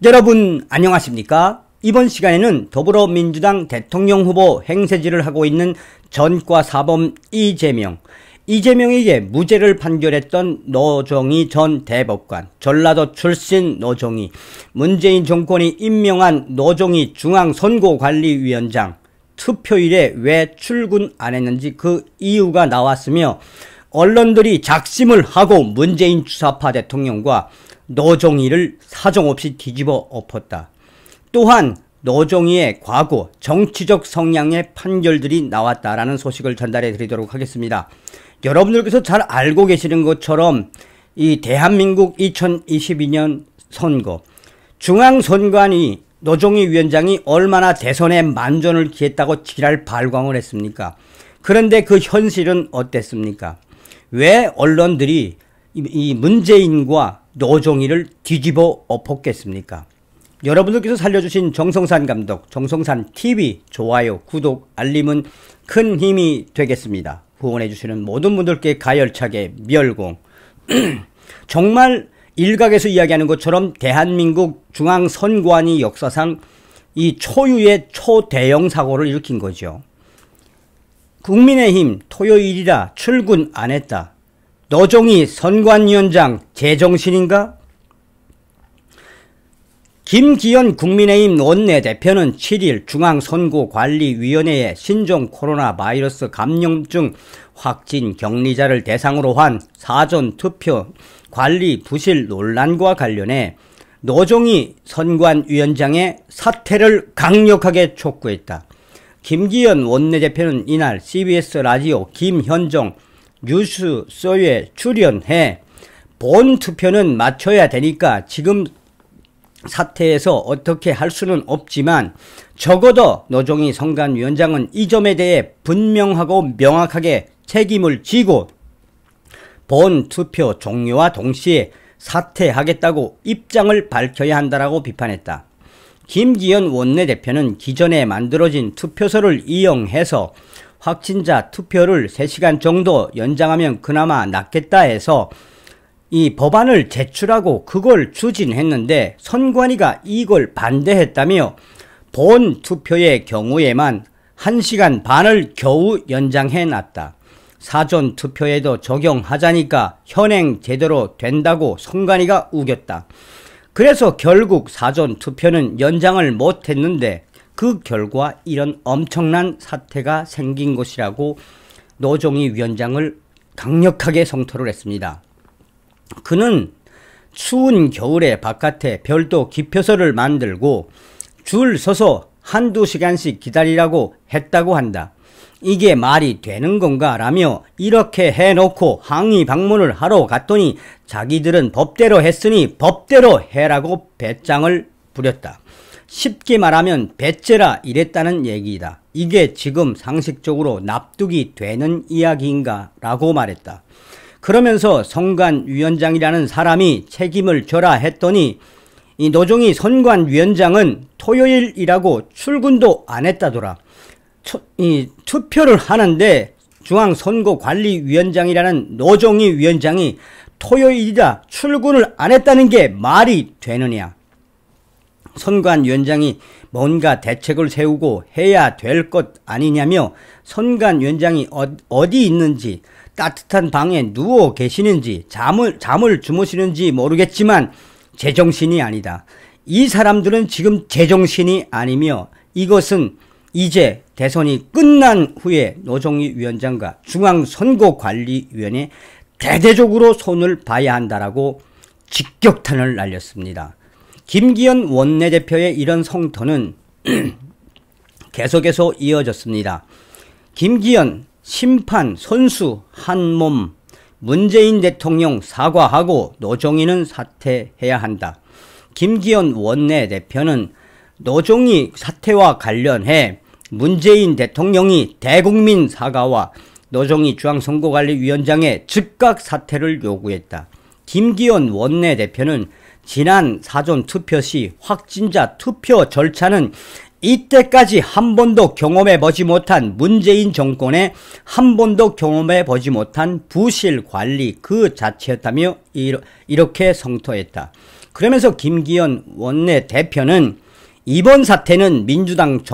여러분 안녕하십니까? 이번 시간에는 더불어민주당 대통령 후보 행세지를 하고 있는 전과사범 이재명에게 무죄를 판결했던 노정희 전 대법관, 전라도 출신 노정희, 문재인 정권이 임명한 노정희 중앙선거관리위원장, 투표일에 왜 출근 안 했는지 그 이유가 나왔으며, 언론들이 작심을 하고 문재인 주사파 대통령과 노정희를 사정없이 뒤집어 엎었다. 또한 노정희의 과거 정치적 성향의 판결들이 나왔다라는 소식을 전달해 드리도록 하겠습니다. 여러분들께서 잘 알고 계시는 것처럼 이 대한민국 2022년 선거, 중앙선관위 노정희 위원장이 얼마나 대선에 만전을 기했다고 지랄 발광을 했습니까? 그런데 그 현실은 어땠습니까? 왜 언론들이 이 문재인과 노정희를 뒤집어 엎었겠습니까? 여러분들께서 살려주신 정성산 감독, 정성산TV 좋아요, 구독, 알림은 큰 힘이 되겠습니다. 후원해주시는 모든 분들께 가열차게 멸공. 정말 일각에서 이야기하는 것처럼 대한민국 중앙선관위 역사상 이 초유의 초대형 사고를 일으킨 거죠. 국민의힘 토요일이라 출근 안 했다. 노정희 선관위원장 제정신인가? 김기현 국민의힘 원내대표는 7일 중앙선거관리위원회에 신종 코로나 바이러스 감염증 확진 격리자를 대상으로 한 사전투표 관리 부실 논란과 관련해 노정희 선관위원장의 사퇴를 강력하게 촉구했다. 김기현 원내대표는 이날 CBS 라디오 김현정 뉴스쇼에 출연해 본 투표는 맞춰야 되니까 지금 사태에서 어떻게 할 수는 없지만 적어도 노정희 선관위원장은 이 점에 대해 분명하고 명확하게 책임을 지고 본 투표 종료와 동시에 사퇴하겠다고 입장을 밝혀야 한다라고 비판했다. 김기현 원내대표는 기존에 만들어진 투표소를 이용해서 확진자 투표를 3시간 정도 연장하면 그나마 낫겠다 해서 이 법안을 제출하고 그걸 추진했는데 선관위가 이걸 반대했다며 본 투표의 경우에만 1시간 반을 겨우 연장해놨다. 사전 투표에도 적용하자니까 현행 제대로 된다고 선관위가 우겼다. 그래서 결국 사전 투표는 연장을 못했는데 그 결과 이런 엄청난 사태가 생긴 것이라고 노정희 위원장을 강력하게 성토를 했습니다. 그는 추운 겨울에 바깥에 별도 기표소를 만들고 줄 서서 한두 시간씩 기다리라고 했다고 한다. 이게 말이 되는 건가 라며 이렇게 해놓고 항의 방문을 하러 갔더니 자기들은 법대로 했으니 법대로 해라고 배짱을 부렸다. 쉽게 말하면 배째라 이랬다는 얘기다. 이게 지금 상식적으로 납득이 되는 이야기인가 라고 말했다. 그러면서 선관위원장이라는 사람이 책임을 져라 했더니 이 노정희 선관위원장은 토요일이라고 출근도 안 했다더라. 이 투표를 하는데 중앙선거관리위원장이라는 노정희 위원장이 토요일이다 출근을 안 했다는 게 말이 되느냐. 선관위원장이 뭔가 대책을 세우고 해야 될 것 아니냐며 선관위원장이 어디 있는지 따뜻한 방에 누워 계시는지 잠을 주무시는지 모르겠지만 제정신이 아니다. 이 사람들은 지금 제정신이 아니며 이것은 이제 대선이 끝난 후에 노정희 위원장과 중앙선거관리위원회 대대적으로 손을 봐야 한다라고 직격탄을 날렸습니다. 김기현 원내대표의 이런 성토는 계속해서 이어졌습니다. 김기현 심판 선수 한몸, 문재인 대통령 사과하고 노정희는 사퇴해야 한다. 김기현 원내대표는 노정희 사퇴와 관련해 문재인 대통령이 대국민 사과와 노정희 중앙선거관리위원장의 즉각 사퇴를 요구했다. 김기현 원내대표는 지난 사전투표 시 확진자 투표 절차는 이때까지 한 번도 경험해보지 못한 문재인 정권의 한 번도 경험해보지 못한 부실 관리 그 자체였다며 이렇게 성토했다. 그러면서 김기현 원내대표는 이번 사태는 민주당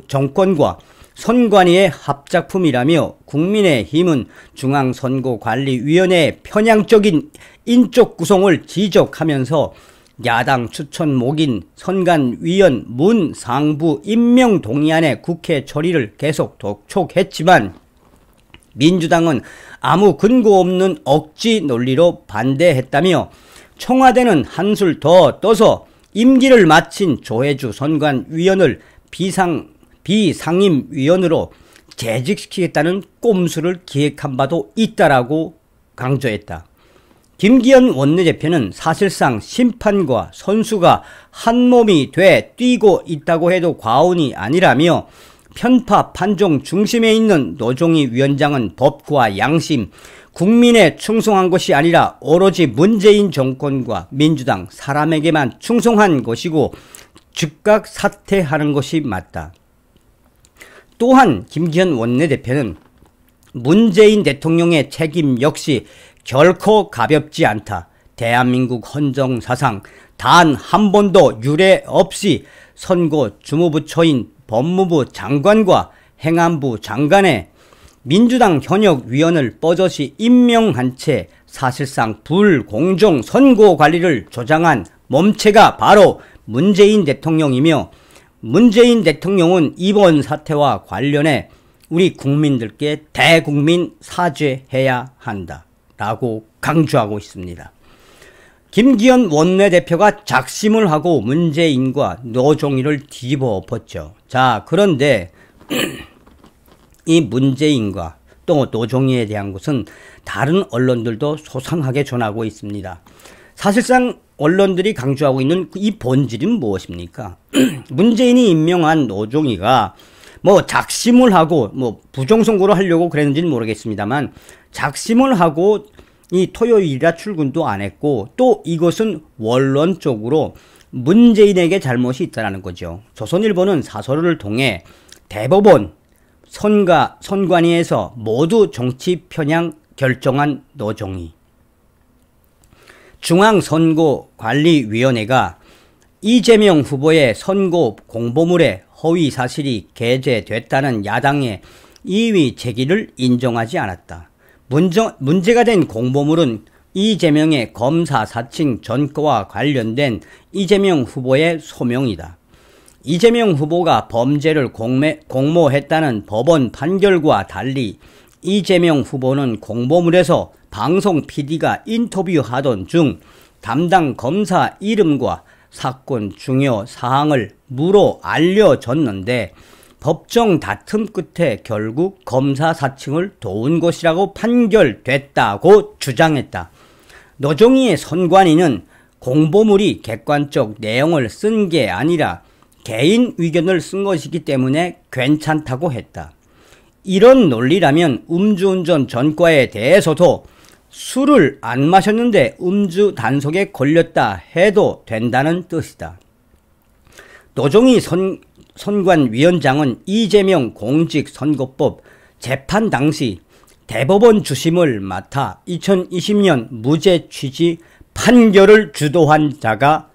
정권과 선관위의 합작품이라며 국민의힘은 중앙선거관리위원회의 편향적인 인적 구성을 지적하면서 야당 추천목인 선관위원 문 상부 임명 동의안의 국회 처리를 계속 독촉했지만 민주당은 아무 근거 없는 억지 논리로 반대했다며 청와대는 한술 더 떠서 임기를 마친 조혜주 선관위원을 비상임위원으로 재직시키겠다는 꼼수를 기획한 바도 있다라고 강조했다. 김기현 원내대표는 사실상 심판과 선수가 한몸이 돼 뛰고 있다고 해도 과언이 아니라며 편파 판정 중심에 있는 노종희 위원장은 법과 양심, 국민에 충성한 것이 아니라 오로지 문재인 정권과 민주당 사람에게만 충성한 것이고 즉각 사퇴하는 것이 맞다. 또한 김기현 원내대표는 문재인 대통령의 책임 역시 결코 가볍지 않다. 대한민국 헌정사상 단 한 번도 유례 없이 선거 주무부처인 법무부 장관과 행안부 장관의 민주당 현역 위원을 뻐젓이 임명한 채 사실상 불공정 선거 관리를 조장한 몸체가 바로 문재인 대통령이며 문재인 대통령은 이번 사태와 관련해 우리 국민들께 대국민 사죄해야 한다 라고 강조하고 있습니다. 김기현 원내대표가 작심을 하고 문재인과 노종희를 뒤집어 엎었죠. 자, 그런데 이 문재인과 또 노종희에 대한 것은 다른 언론들도 소상하게 전하고 있습니다. 사실상 언론들이 강조하고 있는 이 본질은 무엇입니까? 문재인이 임명한 노종희가 뭐 작심을 하고 뭐 부정선거를 하려고 그랬는지는 모르겠습니다만 작심을 하고 이 토요일이라 출근도 안 했고 또 이것은 원론적으로 문재인에게 잘못이 있다는 거죠. 조선일보는 사설을 통해 대법원 선관위에서 모두 정치 편향 결정한 노종희, 중앙선거관리위원회가 이재명 후보의 선거 공보물에 허위 사실이 게재됐다는 야당의 이의 제기를 인정하지 않았다. 문제가 된 공보물은 이재명의 검사 사칭 전과와 관련된 이재명 후보의 소명이다. 이재명 후보가 범죄를 공모했다는 법원 판결과 달리 이재명 후보는 공보물에서 방송 PD가 인터뷰하던 중 담당 검사 이름과 사건 중요 사항을 무로 알려줬는데 법정 다툼 끝에 결국 검사 사칭을 도운 것이라고 판결됐다고 주장했다. 노종희의 선관위는 공보물이 객관적 내용을 쓴 게 아니라 개인 의견을 쓴 것이기 때문에 괜찮다고 했다. 이런 논리라면 음주운전 전과에 대해서도 술을 안 마셨는데 음주 단속에 걸렸다 해도 된다는 뜻이다. 노종희 선관위원장은 이재명 공직선거법 재판 당시 대법원 주심을 맡아 2020년 무죄 취지 판결을 주도한 자가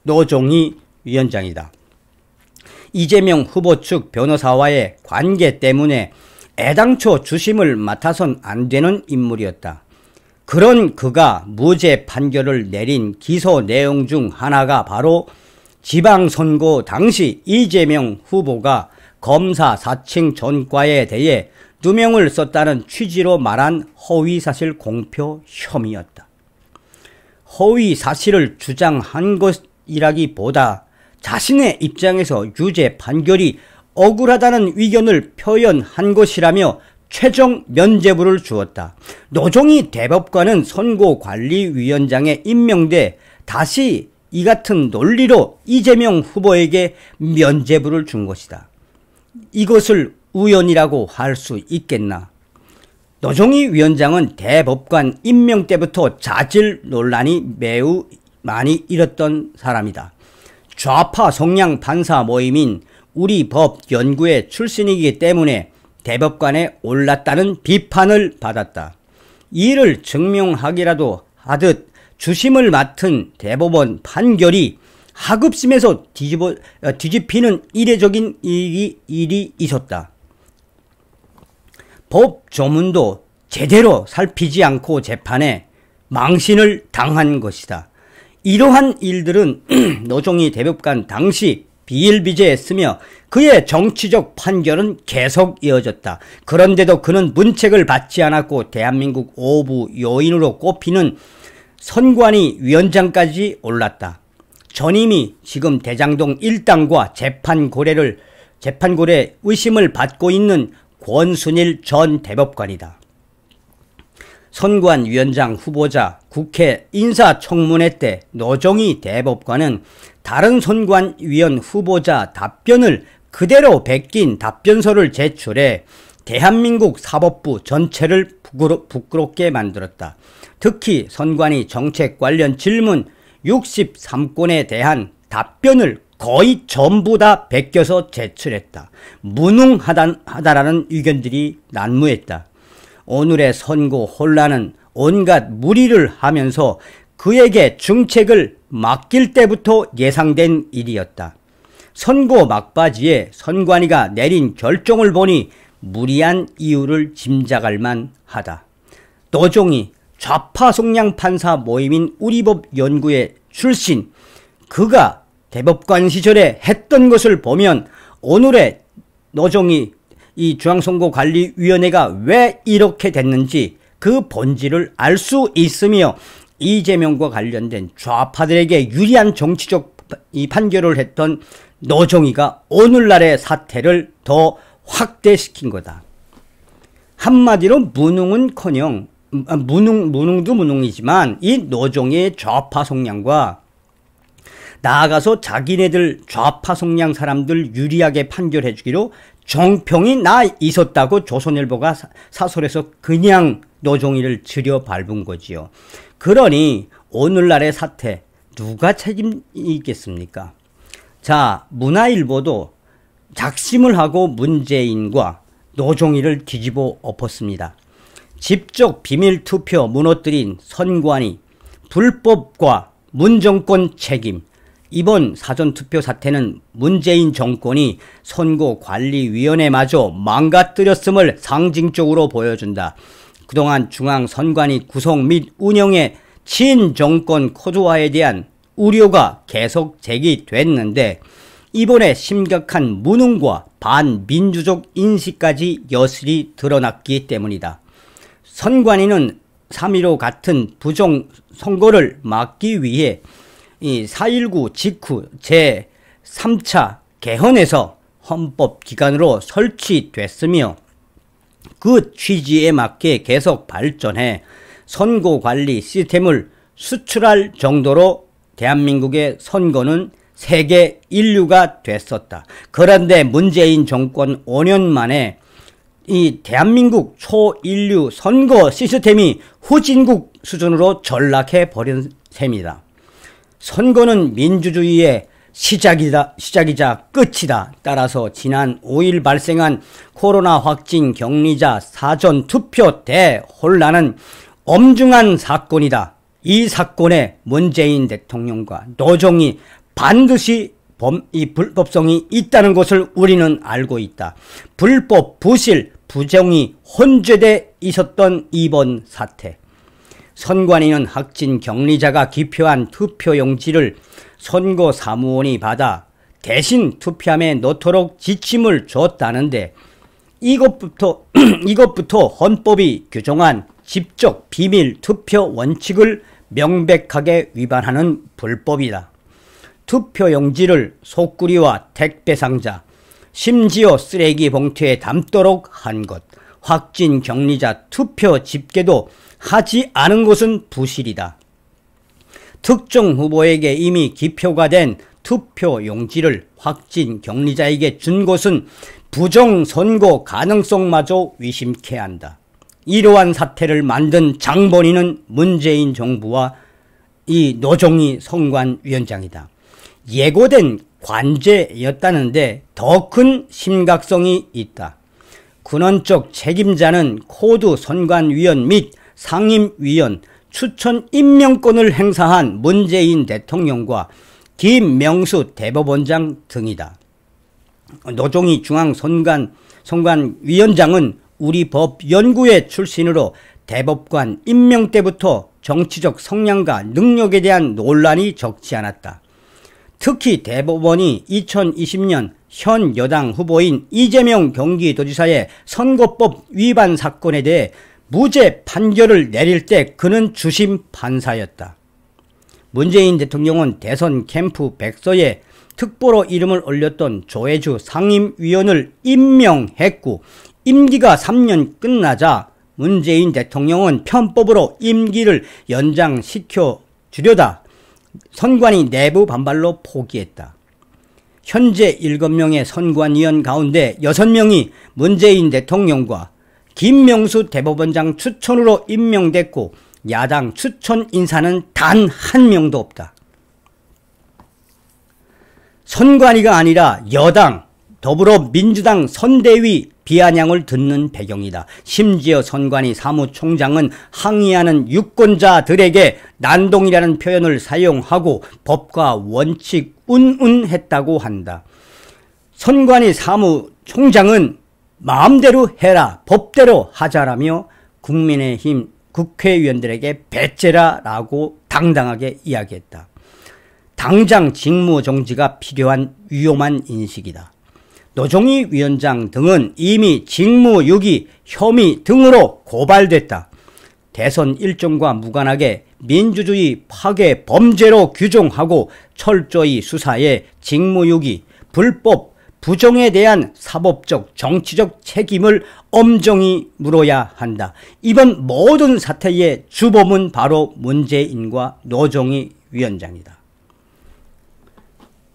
노종희 위원장이다. 이재명 후보 측 변호사와의 관계 때문에 애당초 주심을 맡아선 안 되는 인물이었다. 그런 그가 무죄 판결을 내린 기소 내용 중 하나가 바로 지방선거 당시 이재명 후보가 검사 사칭 전과에 대해 누명을 썼다는 취지로 말한 허위사실 공표 혐의였다. 허위사실을 주장한 것이라기보다 자신의 입장에서 유죄 판결이 억울하다는 의견을 표현한 것이라며 최종 면죄부를 주었다. 노종희 대법관은 선거관리위원장에 임명돼 다시 이 같은 논리로 이재명 후보에게 면죄부를 준 것이다. 이것을 우연이라고 할 수 있겠나? 노종희 위원장은 대법관 임명 때부터 자질 논란이 매우 많이 일었던 사람이다. 좌파 성향 판사 모임인 우리법연구회 출신이기 때문에 대법관에 올랐다는 비판을 받았다. 이를 증명하기라도 하듯 주심을 맡은 대법원 판결이 하급심에서 뒤집히는 이례적인 일이 있었다. 법 조문도 제대로 살피지 않고 재판에 망신을 당한 것이다. 이러한 일들은 노종희 대법관 당시 비일비재했으며 그의 정치적 판결은 계속 이어졌다. 그런데도 그는 문책을 받지 않았고 대한민국 오부 요인으로 꼽히는 선관위 위원장까지 올랐다. 전임이 지금 대장동 일당과 재판고래 의심을 받고 있는 권순일 전 대법관이다. 선관위원장 후보자 국회 인사청문회 때 노종희 대법관은 다른 선관위원 후보자 답변을 그대로 베낀 답변서를 제출해 대한민국 사법부 전체를 부끄럽게 만들었다. 특히 선관위 정책 관련 질문 63건에 대한 답변을 거의 전부 다 베껴서 제출했다. 무능하다라는 의견들이 난무했다. 오늘의 선고 혼란은 온갖 무리를 하면서 그에게 중책을 맡길 때부터 예상된 일이었다. 선고 막바지에 선관위가 내린 결정을 보니 무리한 이유를 짐작할 만하다. 노종희 좌파 성향 판사 모임인 우리법 연구회 출신, 그가 대법관 시절에 했던 것을 보면 오늘의 노종희 이 중앙선거관리위원회가 왜 이렇게 됐는지 그 본질을 알 수 있으며 이재명과 관련된 좌파들에게 유리한 정치적 이 판결을 했던 노종희가 오늘날의 사태를 더 확대시킨 거다. 한마디로 무능은커녕 무능도 무능이지만 이 노종희의 좌파 성향과 나아가서 자기네들 좌파 성향 사람들 유리하게 판결해 주기로 정평이 나 있었다고 조선일보가 사설에서 그냥 노종희를 들여 밟은 거지요. 그러니 오늘날의 사태 누가 책임이 있겠습니까? 자, 문화일보도 작심을 하고 문재인과 노종희를 뒤집어 엎었습니다. 직접 비밀투표 무너뜨린 선관위, 불법과 문정권 책임. 이번 사전투표 사태는 문재인 정권이 선거관리위원회마저 망가뜨렸음을 상징적으로 보여준다. 그동안 중앙선관위 구성 및 운영의 친정권 코드화에 대한 우려가 계속 제기됐는데 이번에 심각한 무능과 반민주적 인식까지 여실히 드러났기 때문이다. 선관위는 3.15 같은 부정선거를 막기 위해 이 4.19 직후 제3차 개헌에서 헌법기관으로 설치됐으며 그 취지에 맞게 계속 발전해 선거관리 시스템을 수출할 정도로 대한민국의 선거는 세계 인류가 됐었다. 그런데 문재인 정권 5년 만에 이 대한민국 초인류 선거 시스템이 후진국 수준으로 전락해 버린 셈이다. 선거는 민주주의의 시작이자 끝이다. 따라서 지난 5일 발생한 코로나 확진 격리자 사전투표 대혼란은 엄중한 사건이다. 이 사건에 문재인 대통령과 노종희 반드시 불법성이 있다는 것을 우리는 알고 있다. 불법, 부실, 부정이 혼재돼 있었던 이번 사태. 선관위는 확진 격리자가 기표한 투표용지를 선거사무원이 받아 대신 투표함에 넣도록 지침을 줬다는데 이것부터 헌법이 규정한 직접 비밀 투표 원칙을 명백하게 위반하는 불법이다. 투표용지를 속구리와 택배상자, 심지어 쓰레기 봉투에 담도록 한 것, 확진 격리자 투표 집계도 하지 않은 것은 부실이다. 특정 후보에게 이미 기표가 된 투표용지를 확진 격리자에게 준 것은 부정선거 가능성마저 의심케 한다. 이러한 사태를 만든 장본인은 문재인 정부와 이 노종희 선관위원장이다. 예고된 관제였다는데 더 큰 심각성이 있다. 근원적 책임자는 코드 선관위원 및 상임위원, 추천 임명권을 행사한 문재인 대통령과 김명수 대법원장 등이다. 노종희 중앙선관위원장은 우리 법연구회 출신으로 대법관 임명 때부터 정치적 성향과 능력에 대한 논란이 적지 않았다. 특히 대법원이 2020년 현 여당 후보인 이재명 경기도지사의 선거법 위반 사건에 대해 무죄 판결을 내릴 때 그는 주심 판사였다. 문재인 대통령은 대선 캠프 백서에 특보로 이름을 올렸던 조혜주 상임위원을 임명했고 임기가 3년 끝나자 문재인 대통령은 편법으로 임기를 연장시켜 주려다 선관위 내부 반발로 포기했다. 현재 7명의 선관위원 가운데 6명이 문재인 대통령과 김명수 대법원장 추천으로 임명됐고 야당 추천 인사는 단 한 명도 없다. 선관위가 아니라 여당 더불어민주당 선대위 비아냥을 듣는 배경이다. 심지어 선관위 사무총장은 항의하는 유권자들에게 난동이라는 표현을 사용하고 법과 원칙 운운했다고 한다. 선관위 사무총장은 마음대로 해라, 법대로 하자라며 국민의힘 국회의원들에게 배째라라고 당당하게 이야기했다. 당장 직무정지가 필요한 위험한 인식이다. 노종희 위원장 등은 이미 직무유기 혐의 등으로 고발됐다. 대선 일정과 무관하게 민주주의 파괴 범죄로 규정하고 철저히 수사해 직무유기, 불법, 부정에 대한 사법적, 정치적 책임을 엄정히 물어야 한다. 이번 모든 사태의 주범은 바로 문재인과 노종희 위원장이다.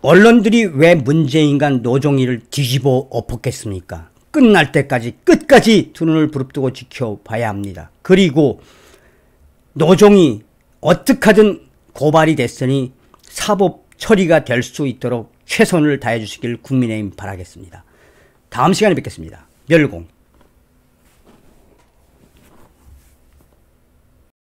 언론들이 왜 문재인과 노종희를 뒤집어 엎었겠습니까? 끝날 때까지 끝까지 두 눈을 부릅뜨고 지켜봐야 합니다. 그리고 노종희 어떻게 하든 고발이 됐으니 사법 처리가 될 수 있도록 최선을 다해 주시길 국민의힘 바라겠습니다. 다음 시간에 뵙겠습니다. 멸공.